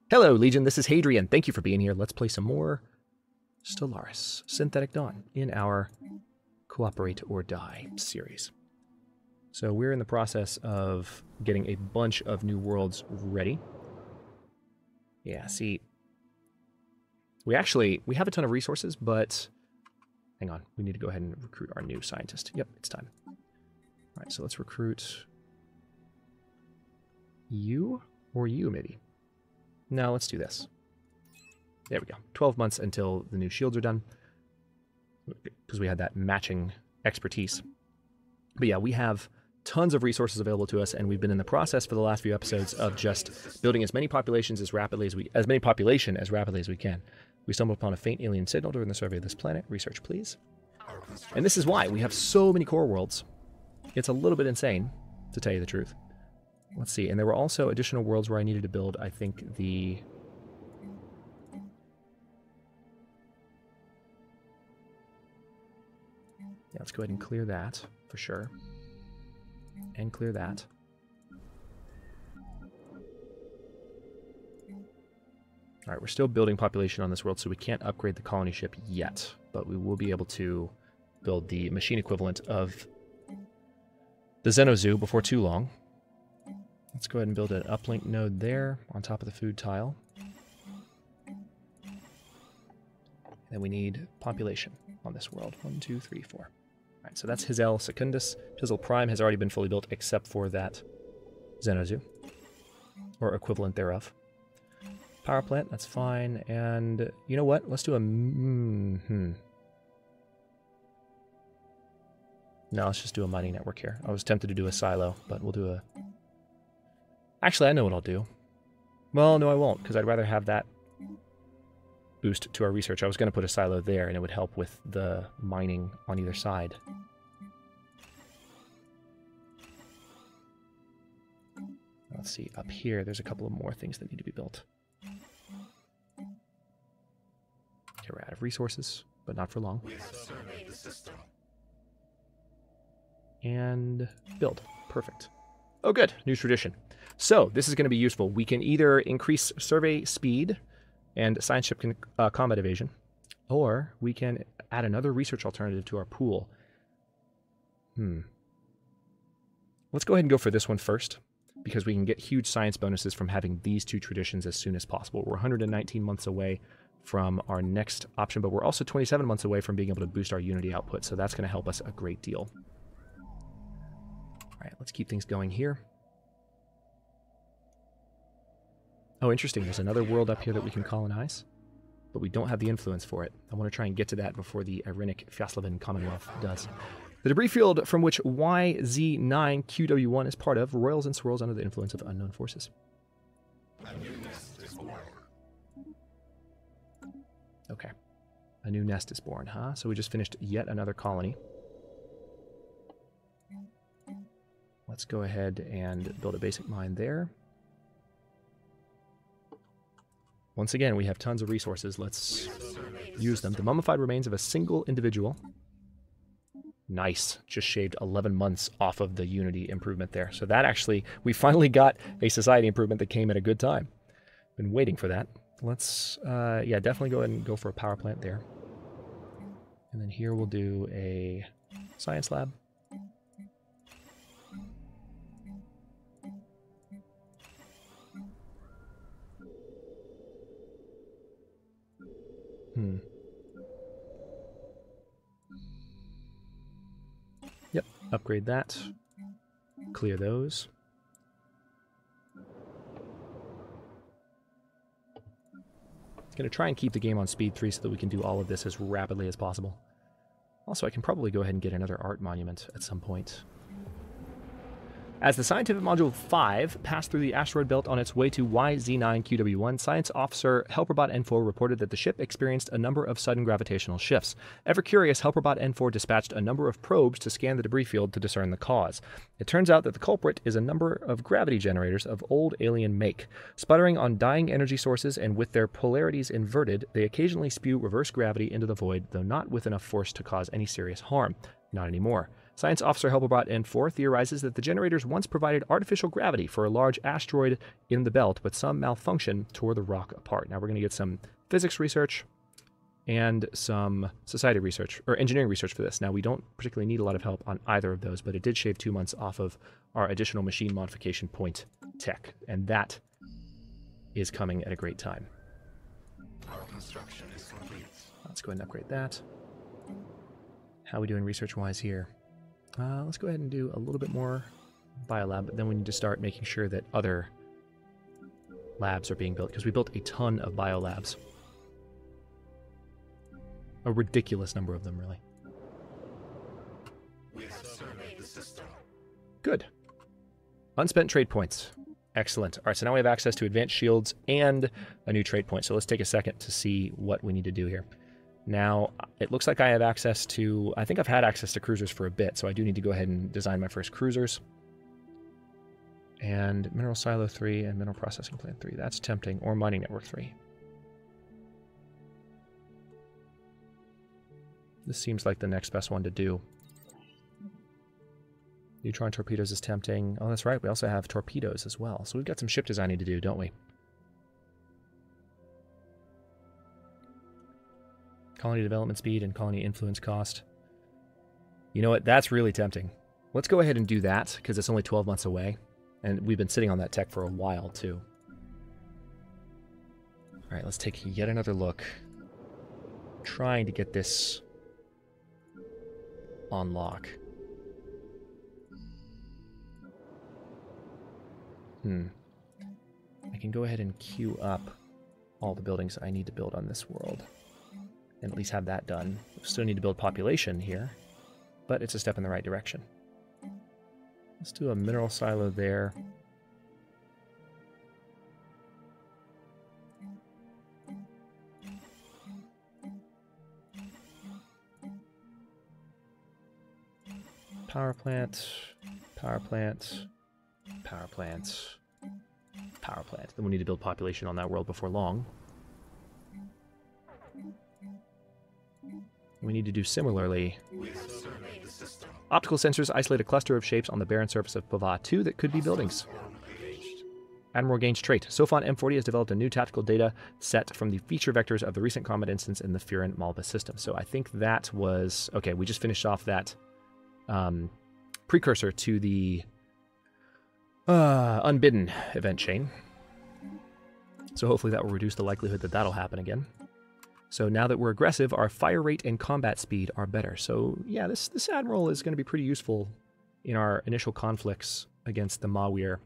Hello, Legion. This is Hadrian. Thank you for being here. Let's play some more Stellaris Synthetic Dawn in our Cooperate or Die series. So we're in the process of getting a bunch of new worlds ready. Yeah, see, we have a ton of resources, but hang on. We need to go ahead and recruit our new scientist. Yep, it's time. All right, so let's recruit you or you, maybe. No, let's do this. There we go. 12 months until the new shields are done, because we had that matching expertise. But yeah, we have tons of resources available to us, and we've been in the process for the last few episodes of just building as many populations as rapidly as we can. We stumbled upon a faint alien signal during the survey of this planet. Research, please. And this is why we have so many core worlds. It's a little bit insane, to tell you the truth. Let's see, and there were also additional worlds where I needed to build, I think, the... Yeah, let's go ahead and clear that, for sure. And clear that. Alright, we're still building population on this world, so we can't upgrade the colony ship yet. But we will be able to build the machine equivalent of the Xenozoo before too long. Let's go ahead and build an uplink node there on top of the food tile. Then we need population on this world. 1, 2, 3, 4. All right, so that's Hizel Secundus. Hizel Prime has already been fully built except for that Xenozoo, or equivalent thereof. Power plant, that's fine. And you know what? Let's do a... No, let's just do a mining network here. I was tempted to do a silo, but we'll do a... Actually, I know what I'll do. Well, no, I won't, because I'd rather have that boost to our research. I was going to put a silo there, and it would help with the mining on either side. Let's see, up here, there's a couple of more things that need to be built. Okay, we're out of resources, but not for long. And build. Perfect. Oh, good. New tradition. So, this is going to be useful. We can either increase survey speed and science ship combat evasion, or we can add another research alternative to our pool. Let's go ahead and go for this one first, because we can get huge science bonuses from having these two traditions as soon as possible. We're 119 months away from our next option, but we're also 27 months away from being able to boost our Unity output, so that's going to help us a great deal. All right, let's keep things going here. Oh, interesting. There's another world up here that we can colonize, but we don't have the influence for it. I want to try and get to that before the Irinic Fjaslaven Commonwealth does. The debris field from which YZ9QW1 is part of roils and swirls under the influence of unknown forces. Okay. A new nest is born, huh? So we just finished yet another colony. Let's go ahead and build a basic mine there. Once again, we have tons of resources. Let's use them. The mummified remains of a single individual. Nice. Just shaved 11 months off of the Unity improvement there. So that actually, we finally got a society improvement that came at a good time. Been waiting for that. Let's, yeah, definitely go ahead and go for a power plant there. And then here we'll do a science lab. Yep, upgrade that. Clear those. Going to try and keep the game on speed 3 so that we can do all of this as rapidly as possible. Also, I can probably go ahead and get another art monument at some point. As the Scientific Module 5 passed through the asteroid belt on its way to YZ9QW1, Science Officer Helperbot N4 reported that the ship experienced a number of sudden gravitational shifts. Ever curious, Helperbot N4 dispatched a number of probes to scan the debris field to discern the cause. It turns out that the culprit is a number of gravity generators of old alien make. Sputtering on dying energy sources and with their polarities inverted, they occasionally spew reverse gravity into the void, though not with enough force to cause any serious harm. Not anymore. Science Officer Helperbot N4 theorizes that the generators once provided artificial gravity for a large asteroid in the belt, but some malfunction tore the rock apart. Now we're going to get some physics research and some society research, or engineering research for this. Now we don't particularly need a lot of help on either of those, but it did shave 2 months off of our additional machine modification point tech, and that is coming at a great time. Our construction is complete. Let's go ahead and upgrade that. How are we doing research-wise here? Let's go ahead and do a little bit more biolab, but then we need to start making sure that other labs are being built, because we built a ton of biolabs. A ridiculous number of them, really. We have surveyed the system. Good. Unspent trade points. Excellent. All right, so now we have access to advanced shields and a new trade point. So let's take a second to see what we need to do here. Now, it looks like I have access to... I think I've had access to cruisers for a bit, so I do need to go ahead and design my first cruisers. And Mineral Silo 3 and Mineral Processing Plant 3. That's tempting. Or Mining Network 3. This seems like the next best one to do. Neutron torpedoes is tempting. Oh, that's right. We also have torpedoes as well. So we've got some ship designing to do, don't we? Colony development speed and colony influence cost. You know what? That's really tempting. Let's go ahead and do that, because it's only 12 months away. And we've been sitting on that tech for a while, too. All right, let's take yet another look. Trying to get this on lock. I can go ahead and queue up all the buildings I need to build on this world. And at least have that done. We still need to build population here, but it's a step in the right direction. Let's do a mineral silo there. Power plant, power plant, power plant, power plant. Then we need to build population on that world before long. We need to do similarly. Optical sensors isolate a cluster of shapes on the barren surface of Pava 2 that could be buildings. Admiral Gaines trait. Sofon M40 has developed a new tactical data set from the feature vectors of the recent combat instance in the Furin Malva system. So I think that was... Okay, we just finished off that precursor to the Unbidden event chain. So hopefully that will reduce the likelihood that that'll happen again. So now that we're aggressive, our fire rate and combat speed are better. So yeah, this Admiral is going to be pretty useful in our initial conflicts against the Mawir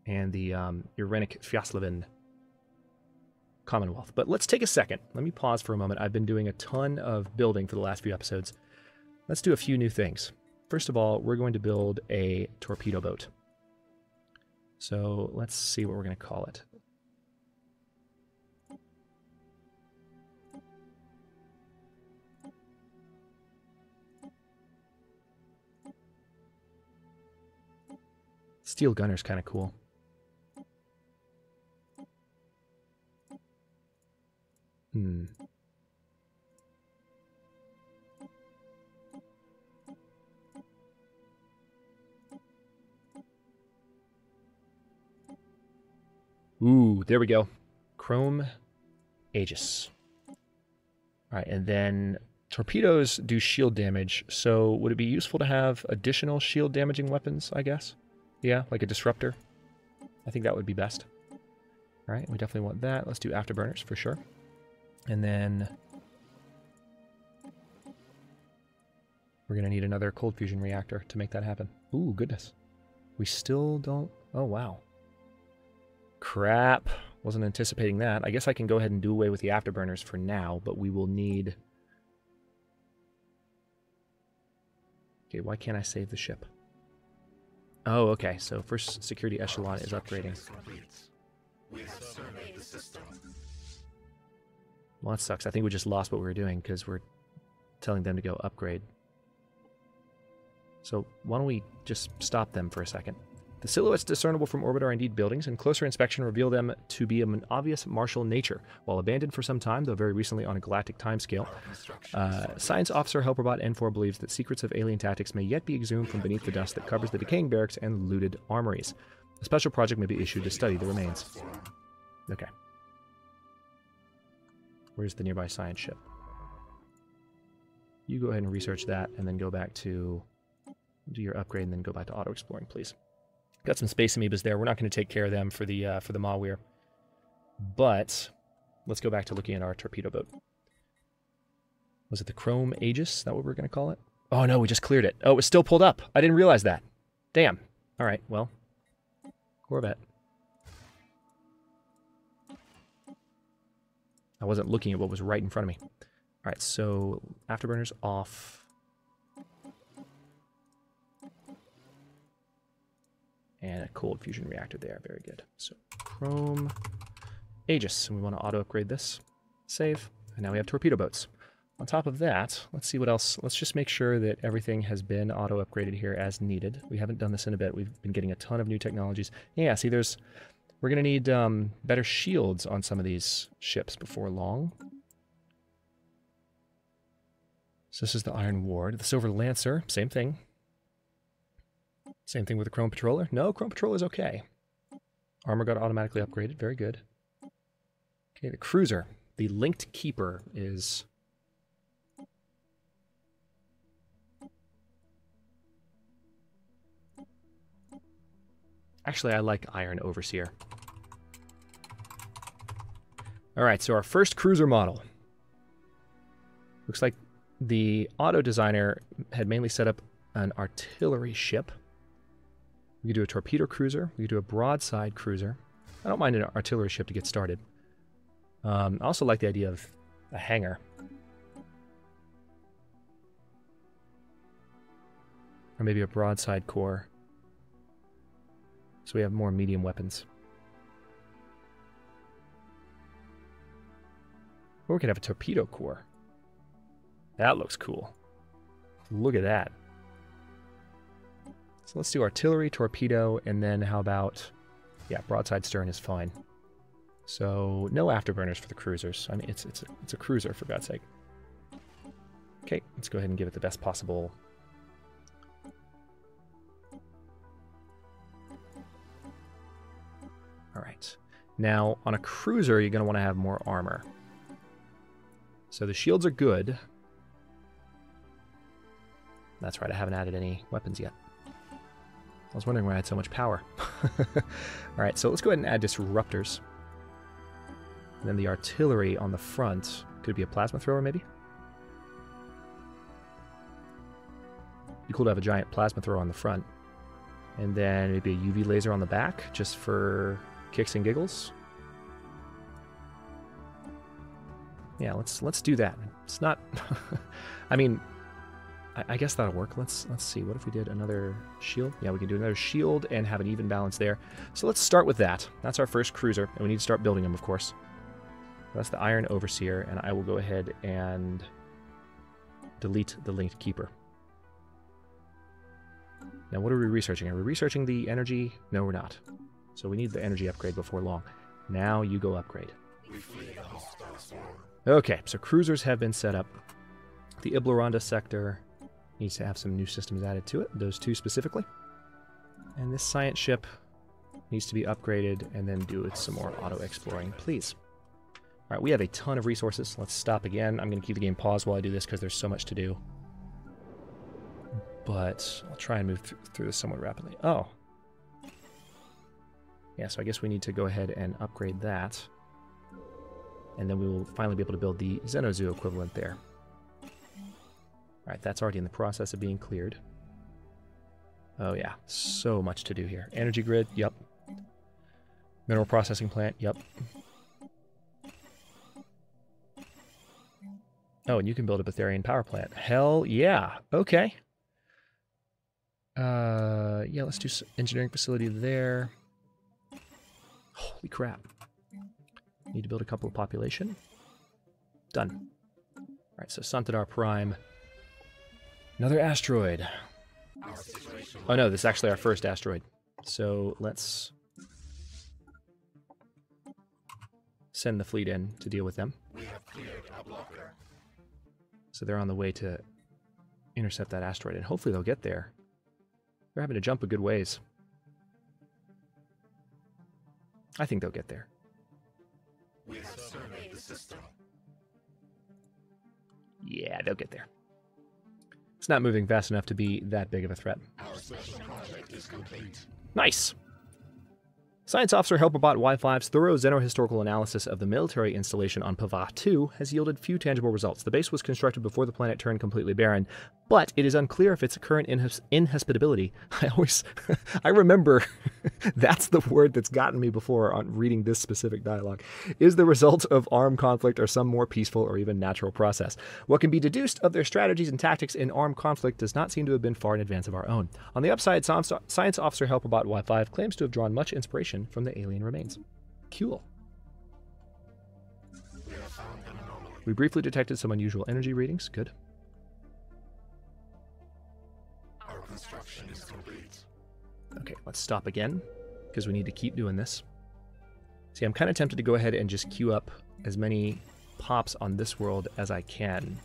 and the Irenic Fjaslevin Commonwealth. But let's take a second. Let me pause for a moment. I've been doing a ton of building for the last few episodes. Let's do a few new things. First of all, we're going to build a torpedo boat. So let's see what we're going to call it. Steel gunner's kind of cool. Ooh, there we go. Chrome Aegis. All right, and then torpedoes do shield damage, so would it be useful to have additional shield damaging weapons, I guess? Yeah, like a disruptor. I think that would be best. All right, we definitely want that. Let's do afterburners for sure. And then we're going to need another cold fusion reactor to make that happen. Ooh, goodness. We still don't... Oh, wow. Crap. Wasn't anticipating that. I guess I can go ahead and do away with the afterburners for now, but we will need... Okay, why can't I save the ship? Oh, okay. So first security echelon is upgrading. Well, that sucks. I think we just lost what we were doing because we're telling them to go upgrade. So why don't we just stop them for a second? The silhouettes discernible from orbit are indeed buildings, and closer inspection reveal them to be of an obvious martial nature. While abandoned for some time, though very recently on a galactic timescale, Science Officer Helperbot N4 believes that secrets of alien tactics may yet be exhumed from beneath the dust that covers the decaying barracks and looted armories. A special project may be issued to study the remains. Okay. Where's the nearby science ship? You go ahead and research that, and then go back to do your upgrade, and then go back to auto-exploring, please. Got some space amoebas there. We're not going to take care of them for the Mawir. But let's go back to looking at our torpedo boat. Was it the Chrome Aegis? Is that what we're going to call it? Oh, no, we just cleared it. Oh, it was still pulled up. I didn't realize that. Damn. All right, well. Corvette. I wasn't looking at what was right in front of me. All right, so afterburners off. And a cold fusion reactor there. Very good. So Chrome Aegis. And we want to auto-upgrade this. Save. And now we have torpedo boats. On top of that, let's see what else. Let's just make sure that everything has been auto-upgraded here as needed. We haven't done this in a bit. We've been getting a ton of new technologies. Yeah, see, we're going to need better shields on some of these ships before long. So this is the Iron Ward. The Silver Lancer, same thing. Same thing with the Chrome Patroller. No, Chrome Patroller's okay. Armor got automatically upgraded. Very good. Okay, the Cruiser. The Linked Keeper is... Actually, I like Iron Overseer. Alright, so our first cruiser model. Looks like the auto designer had mainly set up an artillery ship. We could do a torpedo cruiser. We could do a broadside cruiser. I don't mind an artillery ship to get started. I also like the idea of a hangar. Or maybe a broadside core. So we have more medium weapons. Or we could have a torpedo core. That looks cool. Look at that. So let's do artillery, torpedo, and then how about... Yeah, broadside stern is fine. So no afterburners for the cruisers. I mean, it's a cruiser, for God's sake. Okay, let's go ahead and give it the best possible... Alright. Now, on a cruiser, you're going to want to have more armor. So the shields are good. That's right, I haven't added any weapons yet. I was wondering why I had so much power. Alright, so let's go ahead and add disruptors. And then the artillery on the front. Could it be a plasma thrower, maybe? Be cool to have a giant plasma thrower on the front. And then maybe a UV laser on the back, just for kicks and giggles. Yeah, let's do that. It's not... I mean... I guess that'll work. Let's see. What if we did another shield? Yeah, we can do another shield and have an even balance there. So let's start with that. That's our first cruiser, and we need to start building them, of course. That's the Iron Overseer, and I will go ahead and delete the Linked Keeper. Now, what are we researching? Are we researching the energy? No, we're not. So we need the energy upgrade before long. Now you go upgrade. Okay, so cruisers have been set up. The Iblaranda sector needs to have some new systems added to it, those two specifically. And this science ship needs to be upgraded and then do some more auto-exploring, please. Alright, we have a ton of resources. Let's stop again. I'm going to keep the game paused while I do this because there's so much to do. But I'll try and move through this somewhat rapidly. Oh. Yeah, so I guess we need to go ahead and upgrade that. And then we will finally be able to build the Xenozoo equivalent there. Alright, that's already in the process of being cleared. Oh yeah, so much to do here. Energy grid, yep. Mineral processing plant, yep. Oh, and you can build a Betharian power plant. Hell yeah, okay. Yeah, let's do engineering facility there. Holy crap. Need to build a couple of population. Done. Alright, so Santadar Prime. Another asteroid. Oh no, this is actually our first asteroid. So let's send the fleet in to deal with them. We have cleared a blocker. So they're on the way to intercept that asteroid, and hopefully they'll get there. They're having to jump a good ways. I think they'll get there. We have surveyed the system. Yeah, they'll get there. It's not moving fast enough to be that big of a threat. Our special project is complete. Nice! Science Officer Helperbot Y5's thorough xenohistorical analysis of the military installation on Pava 2 has yielded few tangible results. The base was constructed before the planet turned completely barren, but it is unclear if its current inhospitability. I remember that's the word that's gotten me before on reading this specific dialogue, is the result of armed conflict or some more peaceful or even natural process. What can be deduced of their strategies and tactics in armed conflict does not seem to have been far in advance of our own. On the upside, Science Officer Helperbot Y5 claims to have drawn much inspiration from the alien remains. Cool. We have found an anomaly. We briefly detected some unusual energy readings. Good. Our construction is complete. Okay, let's stop again, because we need to keep doing this. See, I'm kind of tempted to go ahead and just queue up as many pops on this world as I can.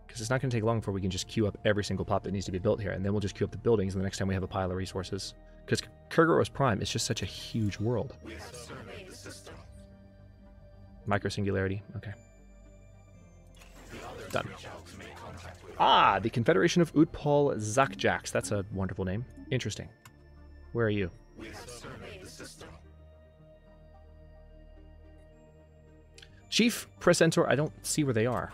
Because it's not going to take long before we can just queue up every single pop that needs to be built here, and then we'll just queue up the buildings, and the next time we have a pile of resources. Because Kurgaros Prime is just such a huge world. We have surveyed the system. Microsingularity, okay. The others Done. reach out to make contact with Ah, the Confederation of Utpal Zakjaks. That's a wonderful name. Interesting. Where are you? We have surveyed the system. Chief Precentor, I don't see where they are.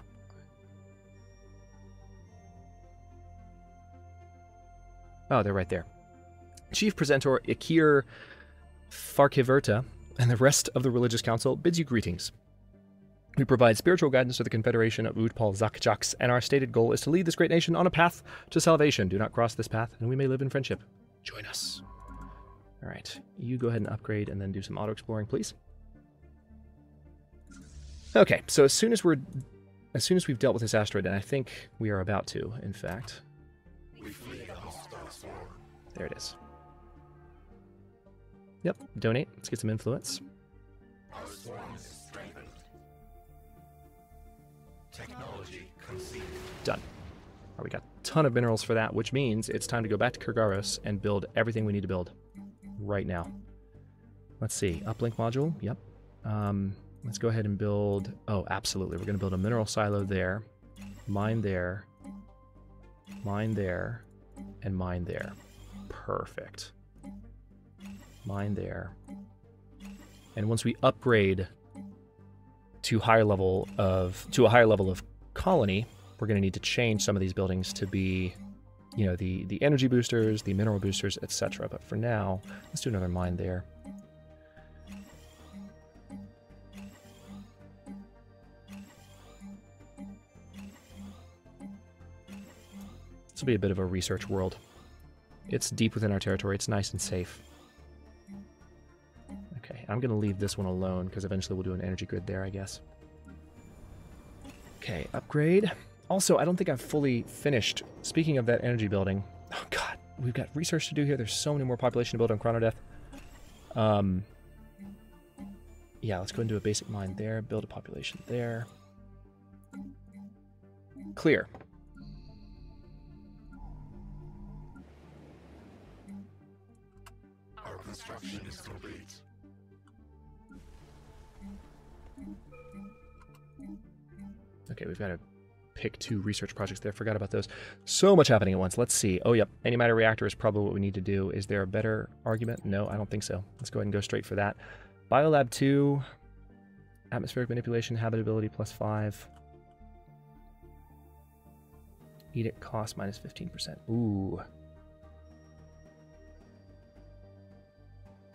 Oh, they're right there. Chief Precentor Ikir Farkiverta and the rest of the religious council bids you greetings. We provide spiritual guidance to the Confederation of Utpal Zakjaks, and our stated goal is to lead this great nation on a path to salvation. Do not cross this path, and we may live in friendship. Join us. All right, you go ahead and upgrade and then do some auto-exploring, please. Okay, so as soon as we've dealt with this asteroid, and I think we are about to, in fact. We flee the hostile swarm. There it is. Yep, donate. Let's get some influence. Our swarm is strengthened. Technology conceived. Done. All right, we got a ton of minerals for that, which means it's time to go back to Kurgaros and build everything we need to build right now. Let's see. Uplink module. Yep. Let's go ahead and build... Oh, absolutely. We're going to build a mineral silo there. Mine there. Mine there. And mine there. Perfect. Mine there. And once we upgrade to a higher level of colony, we're going to need to change some of these buildings to be, you know, the energy boosters, the mineral boosters, etc. But for now, let's do another mine there. This will be a bit of a research world. It's deep within our territory. It's nice and safe. Okay, I'm going to leave this one alone because eventually we'll do an energy grid there, I guess. Okay, upgrade. Also, I don't think I've fully finished. Speaking of that energy building, oh god, we've got research to do here. There's so many more population to build on Chronodeath. Yeah, let's go and do a basic mine there. Build a population there. Clear. Our construction is complete. Okay, we've got to pick 2 research projects there. Forgot about those. So much happening at once. Let's see. Oh, yep. Antimatter reactor is probably what we need to do. Is there a better argument? No, I don't think so. Let's go ahead and go straight for that. Biolab 2. Atmospheric manipulation, habitability +5. Edict cost -15%. Ooh.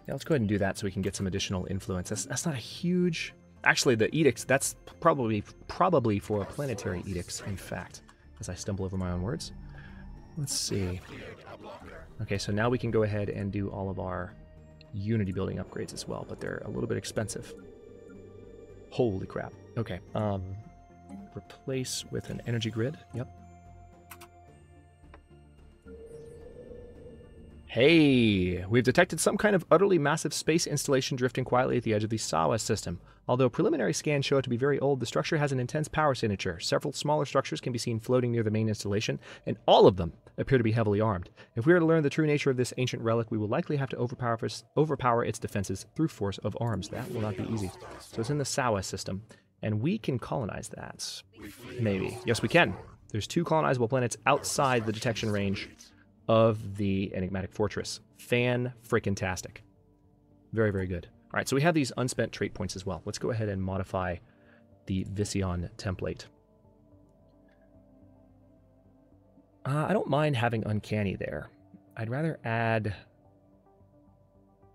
Yeah, let's go ahead and do that so we can get some additional influence. That's not a huge... Actually, the edicts, that's probably for planetary edicts, in fact, as I stumble over my own words. Let's see. Okay, so now we can go ahead and do all of our Unity building upgrades as well, but they're a little bit expensive. Holy crap. Okay, replace with an energy grid. Yep. Hey, we've detected some kind of utterly massive space installation drifting quietly at the edge of the Sawa system. Although preliminary scans show it to be very old, the structure has an intense power signature. Several smaller structures can be seen floating near the main installation, and all of them appear to be heavily armed. If we are to learn the true nature of this ancient relic, we will likely have to overpower its defenses through force of arms. That will not be easy. So it's in the Sawa system, and we can colonize that. Maybe. Yes, we can. There's 2 colonizable planets outside the detection range of the enigmatic fortress. Fan-frickin-tastic. Very, very good. All right, so we have these unspent trait points as well. Let's go ahead and modify the Vision template. I don't mind having uncanny there. I'd rather add...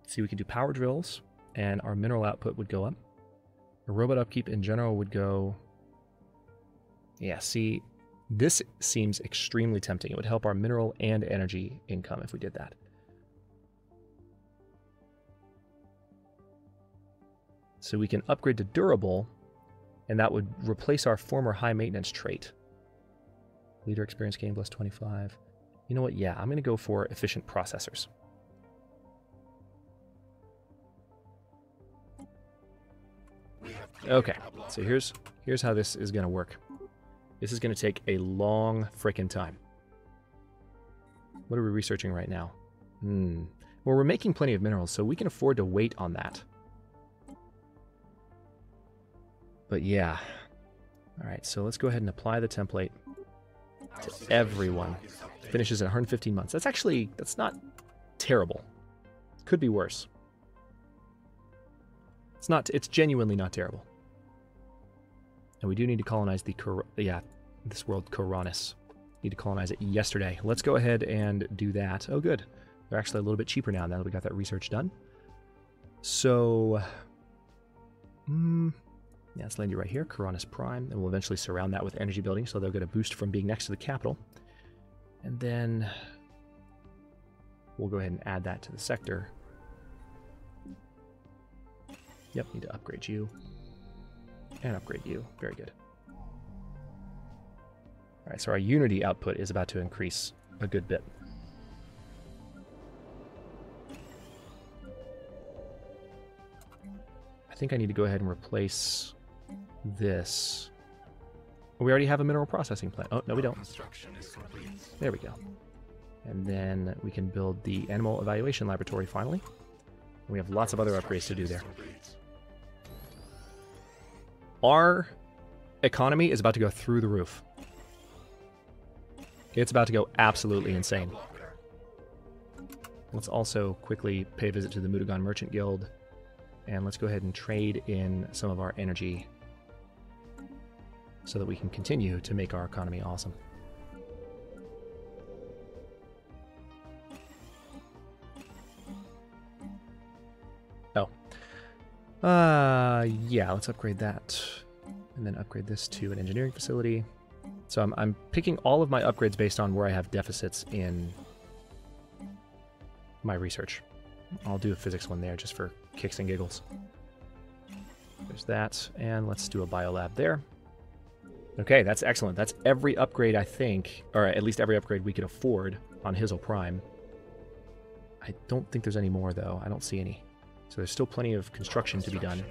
See, we could do power drills, and our mineral output would go up. The robot upkeep in general would go... Yeah, see, this seems extremely tempting. It would help our mineral and energy income if we did that. So we can upgrade to durable, and that would replace our former high maintenance trait. Leader experience gain plus 25. You know what? Yeah, I'm going to go for efficient processors. Okay, so here's how this is going to work. This is going to take a long frickin' time. What are we researching right now? Well, we're making plenty of minerals, so we can afford to wait on that. But yeah. Alright, so let's go ahead and apply the template to everyone. Finishes at 115 months. That's not terrible. Could be worse. It's genuinely not terrible. And we do need to colonize this world, Coronis. Need to colonize it yesterday. Let's go ahead and do that. Oh, good. They're actually a little bit cheaper now that we got that research done. So, yeah, let's land you right here, Coronis Prime, and we'll eventually surround that with energy building, so they'll get a boost from being next to the capital. And then we'll go ahead and add that to the sector. Yep, need to upgrade you. And upgrade you. Very good. Alright, so our Unity output is about to increase a good bit. I think I need to go ahead and replace this. We already have a mineral processing plant. Oh, no we don't. There we go. And then we can build the animal evaluation laboratory finally. We have lots of other upgrades to do there. Our economy is about to go through the roof. It's about to go absolutely insane. Let's also quickly pay a visit to the Mudagon Merchant Guild. And let's go ahead and trade in some of our energy so that we can continue to make our economy awesome. Oh. Yeah, let's upgrade that. And then upgrade this to an engineering facility. So I'm picking all of my upgrades based on where I have deficits in my research. I'll do a physics one there just for kicks and giggles. There's that, and let's do a biolab there. Okay, that's excellent. That's every upgrade I think, or at least every upgrade we could afford on Hizzle Prime. I don't think there's any more though. I don't see any. So there's still plenty of construction to be done.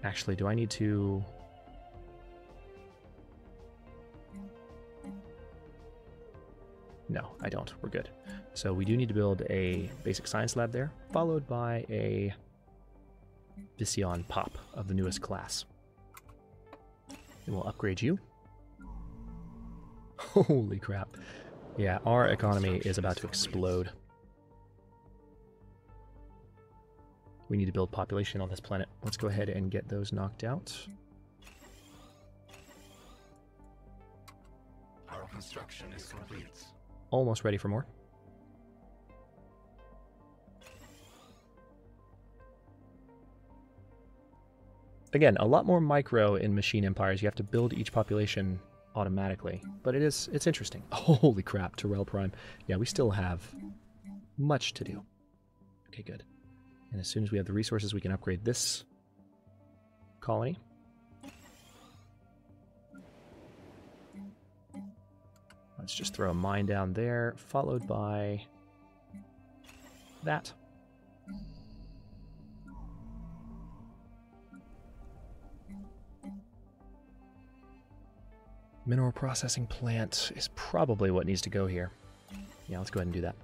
Actually, do I need to... No, I don't. We're good. So we do need to build a basic science lab there, followed by a Vision Pop of the newest class. And we'll upgrade you. Holy crap. Yeah, our economy is about to explode. We need to build population on this planet. Let's go ahead and get those knocked out. Our construction is complete. Almost ready for more. Again, a lot more micro in machine empires. You have to build each population automatically, but it's interesting. Holy crap, Terrell Prime. Yeah, we still have much to do. Okay, good. And as soon as we have the resources, we can upgrade this colony. Let's just throw a mine down there, followed by that. Mineral processing plant is probably what needs to go here. Yeah, let's go ahead and do that.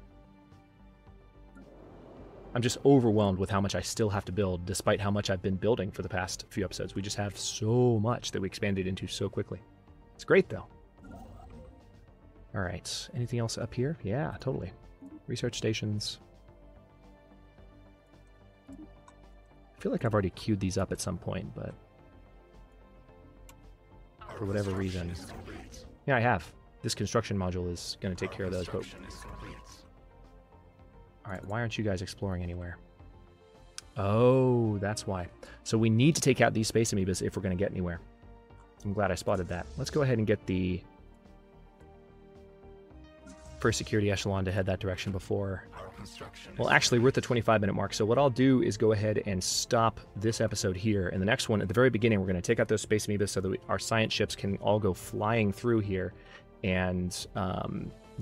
I'm just overwhelmed with how much I still have to build, despite how much I've been building for the past few episodes. We just have so much that we expanded into so quickly. It's great, though. All right, anything else up here? Yeah, totally. Research stations. I feel like I've already queued these up at some point, but for whatever reason. Yeah, I have. This construction module is going to take care of those, but... Alright, why aren't you guys exploring anywhere? Oh, that's why. So we need to take out these space amoebas if we're going to get anywhere. I'm glad I spotted that. Let's go ahead and get the first security echelon to head that direction before... Well, actually, we're at the 25-minute mark, so what I'll do is go ahead and stop this episode here. And the next one, at the very beginning, we're going to take out those space amoebas so that our science ships can all go flying through here and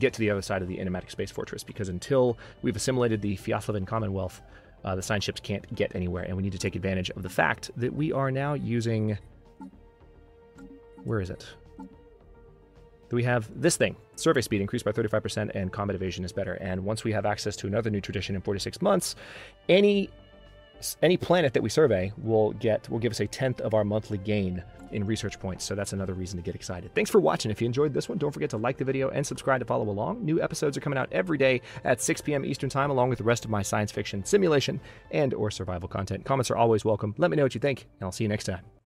get to the other side of the enigmatic space fortress, because until we've assimilated the Fyathlavin Commonwealth, the science ships can't get anywhere, and we need to take advantage of the fact that we are now using... Where is it? We have this thing. Survey speed increased by 35% and combat evasion is better. And once we have access to another new tradition in 46 months, any planet that we survey will give us a 10th of our monthly gain in research points. So that's another reason to get excited. Thanks for watching. If you enjoyed this one, don't forget to like the video and subscribe to follow along. New episodes are coming out every day at 6 p.m. Eastern Time, along with the rest of my science fiction, simulation, and or survival content. Comments are always welcome. Let me know what you think, and I'll see you next time.